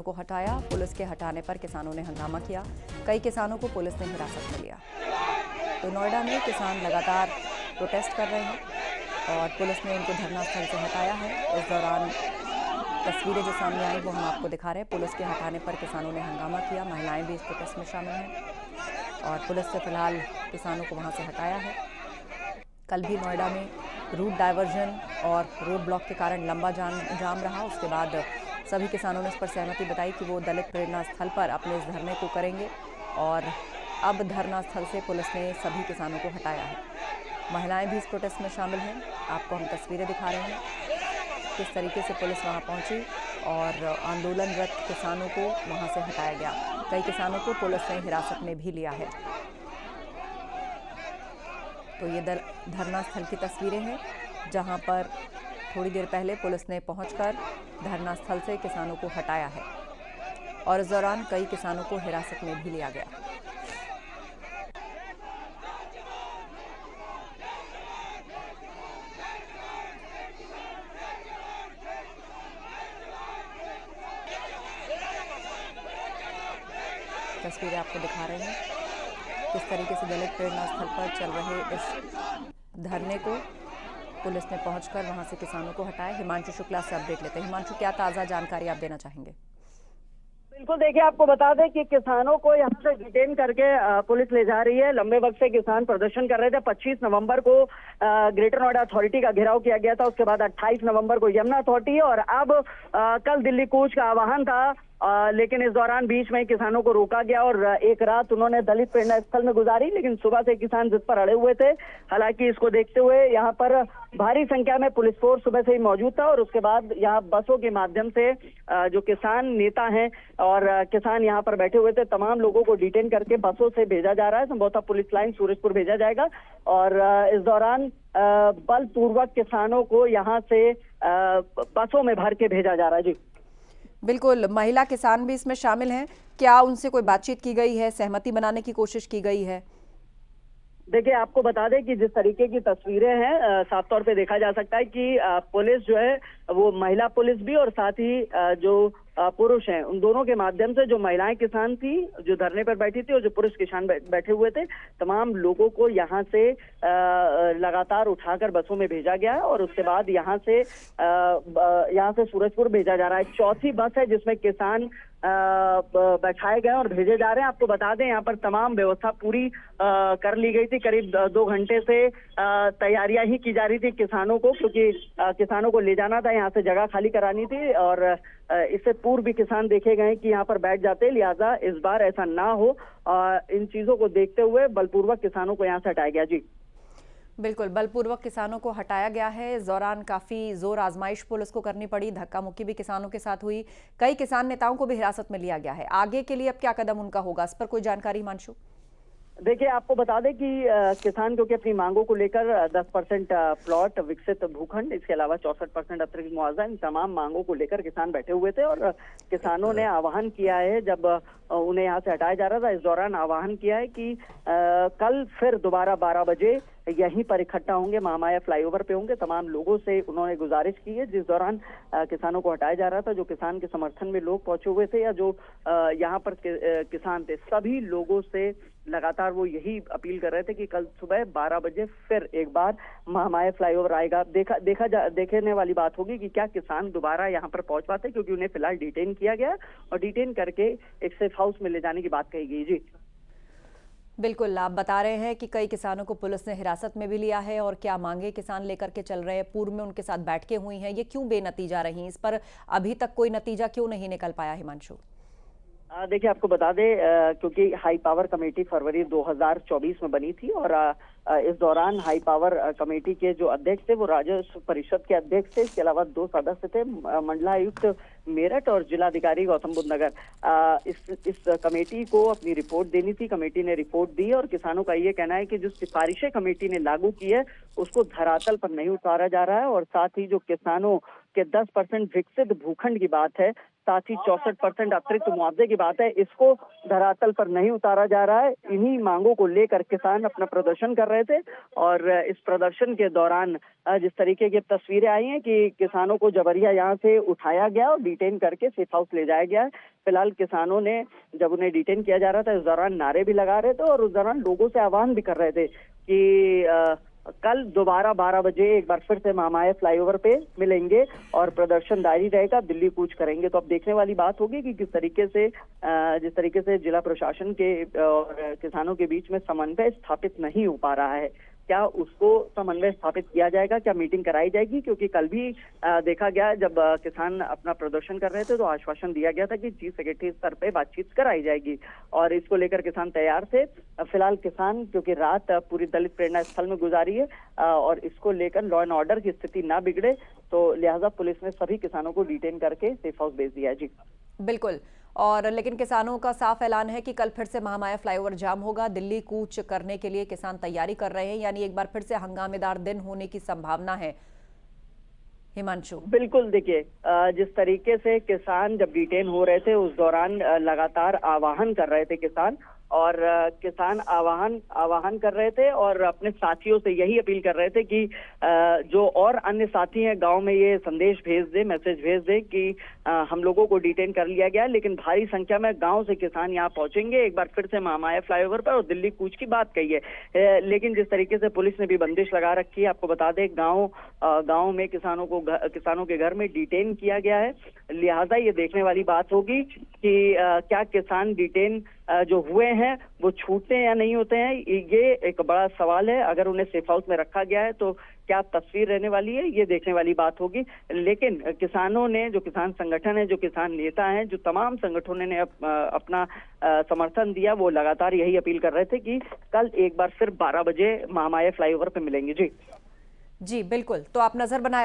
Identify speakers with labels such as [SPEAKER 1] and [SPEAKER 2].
[SPEAKER 1] को हटाया। पुलिस के हटाने पर किसानों ने हंगामा किया। कई किसानों को पुलिस ने हिरासत में लिया। तो नोएडा में किसान लगातार प्रोटेस्ट कर रहे हैं और पुलिस ने उनको धरना स्थल से हटाया है। इस दौरान तस्वीरें जो सामने आई वो हम आपको दिखा रहे हैं। पुलिस के हटाने पर किसानों ने हंगामा किया। महिलाएं भी इस प्रोटेस्ट में शामिल हैं और पुलिस ने फिलहाल किसानों को वहां से हटाया है। कल भी नोएडा में रूट डायवर्जन और रोड ब्लॉक के कारण लंबा जाम रहा। उसके बाद सभी किसानों ने इस पर सहमति बताई कि वो दलित प्रेरणा स्थल पर अपने इस धरने को करेंगे और अब धरना स्थल से पुलिस ने सभी किसानों को हटाया है। महिलाएं भी इस प्रोटेस्ट में शामिल हैं। आपको हम तस्वीरें दिखा रहे हैं किस तरीके से पुलिस वहां पहुंची और आंदोलनरत किसानों को वहां से हटाया गया। कई किसानों को पुलिस ने हिरासत में भी लिया है। तो ये धरना स्थल की तस्वीरें हैं जहां पर थोड़ी देर पहले पुलिस ने पहुंचकर धरना स्थल से किसानों को हटाया है और इस दौरान कई किसानों को हिरासत में भी लिया गया। तस्वीरें आपको दिखा रहे हैं किस तरीके से दलित प्रेरणा स्थल पर चल रहे इस धरने को पुलिस ने पहुंचकर वहां से किसानों को हटाया। हिमांशु शुक्ला से अपडेट लेते हैं। हिमांशु, क्या ताजा जानकारी आप देना चाहेंगे?
[SPEAKER 2] बिल्कुल, देखिए आपको बता दें कि किसानों को यहाँ से डिटेन करके पुलिस ले जा रही है। लंबे वक्त से किसान प्रदर्शन कर रहे थे। 25 नवंबर को ग्रेटर नोएडा अथॉरिटी का घेराव किया गया था। उसके बाद 28 नवंबर को यमुना अथॉरिटी और अब कल दिल्ली कूच का आह्वान था। लेकिन इस दौरान बीच में किसानों को रोका गया और एक रात उन्होंने दलित प्रेरणा स्थल में गुजारी। लेकिन सुबह से किसान जिद पर अड़े हुए थे। हालांकि इसको देखते हुए यहाँ पर भारी संख्या में पुलिस फोर्स सुबह से ही मौजूद था और उसके बाद यहाँ बसों के माध्यम से जो किसान नेता हैं और किसान यहाँ पर बैठे हुए थे, तमाम लोगों को डिटेन करके बसों से भेजा जा रहा है। संभवतः पुलिस लाइन सूरजपुर भेजा जाएगा और इस दौरान बलपूर्वक किसानों को यहाँ से बसों में भर के भेजा जा रहा है। जी
[SPEAKER 1] बिल्कुल, महिला किसान भी इसमें शामिल हैं। क्या उनसे कोई बातचीत की गई है, सहमति बनाने की कोशिश की गई है?
[SPEAKER 2] देखिए आपको बता दें कि जिस तरीके की तस्वीरें हैं, साफ तौर पे देखा जा सकता है कि पुलिस जो है वो महिला पुलिस भी और साथ ही जो पुरुष हैं उन दोनों के माध्यम से जो महिलाएं किसान थी जो धरने पर बैठी थी और जो पुरुष किसान बैठे हुए थे, तमाम लोगों को यहाँ से लगातार उठाकर बसों में भेजा गया है और उसके बाद यहाँ से सूरजपुर भेजा जा रहा है। चौथी बस है जिसमें किसान बैठाए गए और भेजे जा रहे हैं। आपको बता दें यहाँ पर तमाम व्यवस्था पूरी कर ली गई थी। करीब 2 घंटे से तैयारियां ही की जा रही थी किसानों को, क्योंकि किसानों को ले जाना था, यहाँ से जगह खाली करानी थी और इससे पूर्व भी किसान देखे गए कि यहाँ पर बैठ जाते, लिहाजा इस बार ऐसा ना हो। इन चीजों को देखते हुए बलपूर्वक किसानों को यहाँ से हटाया गया। जी
[SPEAKER 1] बिल्कुल, बलपूर्वक किसानों को हटाया गया है। इस दौरान काफी जोर आजमाइश पुलिस को करनी पड़ी। धक्का मुक्की भी किसानों के साथ हुई। कई किसान नेताओं को भी हिरासत में लिया गया है। आगे के लिए अब क्या कदम उनका होगा, इस पर कोई जानकारी हिमांशु?
[SPEAKER 2] देखिए आपको बता दें कि किसान क्योंकि अपनी मांगों को लेकर 10% प्लॉट, विकसित भूखंड, इसके अलावा 64% अतिरिक्त मुआवजा, इन तमाम मांगों को लेकर किसान बैठे हुए थे और किसानों ने आह्वान किया है, जब उन्हें यहाँ से हटाया जा रहा था इस दौरान आह्वान किया है कि कल फिर दोबारा 12 बजे यहीं पर इकट्ठा होंगे, महामाया फ्लाईओवर पे होंगे। तमाम लोगों से उन्होंने गुजारिश की है। जिस दौरान किसानों को हटाया जा रहा था, जो किसान के समर्थन में लोग पहुंचे हुए थे या जो यहाँ पर किसान थे, सभी लोगों से लगातार वो यही अपील कर रहे थे कि कल सुबह 12 बजे फिर एक बार महामाया फ्लाईओवर आएगा। देखने वाली बात होगी कि क्या किसान दोबारा यहाँ पर पहुंच पाते, क्योंकि उन्हें फिलहाल डिटेन किया गया और डिटेन करके एक सेफ हाउस में ले जाने की बात कही गई। जी
[SPEAKER 1] बिल्कुल, आप बता रहे हैं कि कई किसानों को पुलिस ने हिरासत में भी लिया है और क्या मांगे किसान लेकर के चल रहे हैं, पूर्व में उनके साथ बैठकें हुई हैं, ये क्यों बेनतीजा रही, इस पर अभी तक कोई नतीजा क्यों नहीं निकल पाया हिमांशु?
[SPEAKER 2] देखिए आपको बता दें क्योंकि हाई पावर कमेटी फरवरी 2024 में बनी थी और इस दौरान हाई पावर कमेटी के जो अध्यक्ष थे वो राजस्व परिषद के अध्यक्ष थे। इसके अलावा 2 सदस्य थे, मंडलायुक्त मेरठ और जिलाधिकारी गौतम बुद्ध नगर। इस कमेटी को अपनी रिपोर्ट देनी थी। कमेटी ने रिपोर्ट दी और किसानों का ये कहना है कि जो सिफारिशें कमेटी ने लागू की है उसको धरातल पर नहीं उतारा जा रहा है और साथ ही जो किसानों के 10% विकसित भूखंड की बात है, साथ ही 64% अतिरिक्त मुआवजे की बात है, इसको धरातल पर नहीं उतारा जा रहा है। इन्हीं मांगों को लेकर किसान अपना प्रदर्शन कर रहे थे और इस प्रदर्शन के दौरान जिस तरीके की तस्वीरें आई हैं कि किसानों को जबरिया यहाँ से उठाया गया और डिटेन करके सेफ हाउस ले जाया गया है। फिलहाल किसानों ने जब उन्हें डिटेन किया जा रहा था, उस दौरान नारे भी लगा रहे थे और उस दौरान लोगों से आह्वान भी कर रहे थे कि कल दोबारा 12 बजे एक बार फिर से महामाया फ्लाईओवर पे मिलेंगे और प्रदर्शन जारी रहेगा, दिल्ली कूच करेंगे। तो अब देखने वाली बात होगी कि किस तरीके से जिस तरीके से जिला प्रशासन के और किसानों के बीच में समन्वय स्थापित नहीं हो पा रहा है, क्या उसको समन्वय स्थापित किया जाएगा, क्या मीटिंग कराई जाएगी? क्योंकि कल भी देखा गया जब किसान अपना प्रदर्शन कर रहे थे तो आश्वासन दिया गया था कि चीफ सेक्रेटरी स्तर पे बातचीत कराई जाएगी और इसको लेकर किसान तैयार थे। फिलहाल किसान क्योंकि रात पूरी दलित प्रेरणा स्थल में गुजारी है और इसको लेकर लॉ एंड ऑर्डर की स्थिति ना बिगड़े, तो लिहाजा पुलिस ने सभी किसानों को डिटेन करके सेफ हाउस भेज दिया है। जी
[SPEAKER 1] बिल्कुल। और लेकिन किसानों का साफ ऐलान है कि कल फिर से महामाया फ्लाईओवर जाम होगा, दिल्ली कूच करने के लिए किसान तैयारी कर रहे हैं, यानी एक बार फिर से हंगामेदार दिन होने की संभावना है। हिमांशु,
[SPEAKER 2] बिल्कुल, देखिए जिस तरीके से किसान जब डिटेन हो रहे थे उस दौरान लगातार आह्वान कर रहे थे किसान और किसान आह्वान कर रहे थे और अपने साथियों से यही अपील कर रहे थे कि जो और अन्य साथी हैं गांव में ये संदेश भेज दे, मैसेज भेज दे कि हम लोगों को डिटेन कर लिया गया, लेकिन भारी संख्या में गांव से किसान यहाँ पहुंचेंगे एक बार फिर से महामाया फ्लाईओवर पर और दिल्ली कूच की बात कही है। लेकिन जिस तरीके से पुलिस ने भी बंदिश लगा रखी है, आपको बता दें गांव में किसानों के घर में डिटेन किया गया है, लिहाजा ये देखने वाली बात होगी कि क्या किसान डिटेन जो हुए हैं वो छूटते हैं या नहीं होते हैं, ये एक बड़ा सवाल है। अगर उन्हें सेफ हाउस में रखा गया है तो क्या तस्वीर रहने वाली है, ये देखने वाली बात होगी। लेकिन किसानों ने, जो किसान संगठन है, जो किसान नेता हैं, जो तमाम संगठनों ने अपना समर्थन दिया, वो लगातार यही अपील कर रहे थे कि कल एक बार फिर 12 बजे महामाया फ्लाईओवर पे मिलेंगे। जी
[SPEAKER 1] बिल्कुल। तो आप नजर बनाए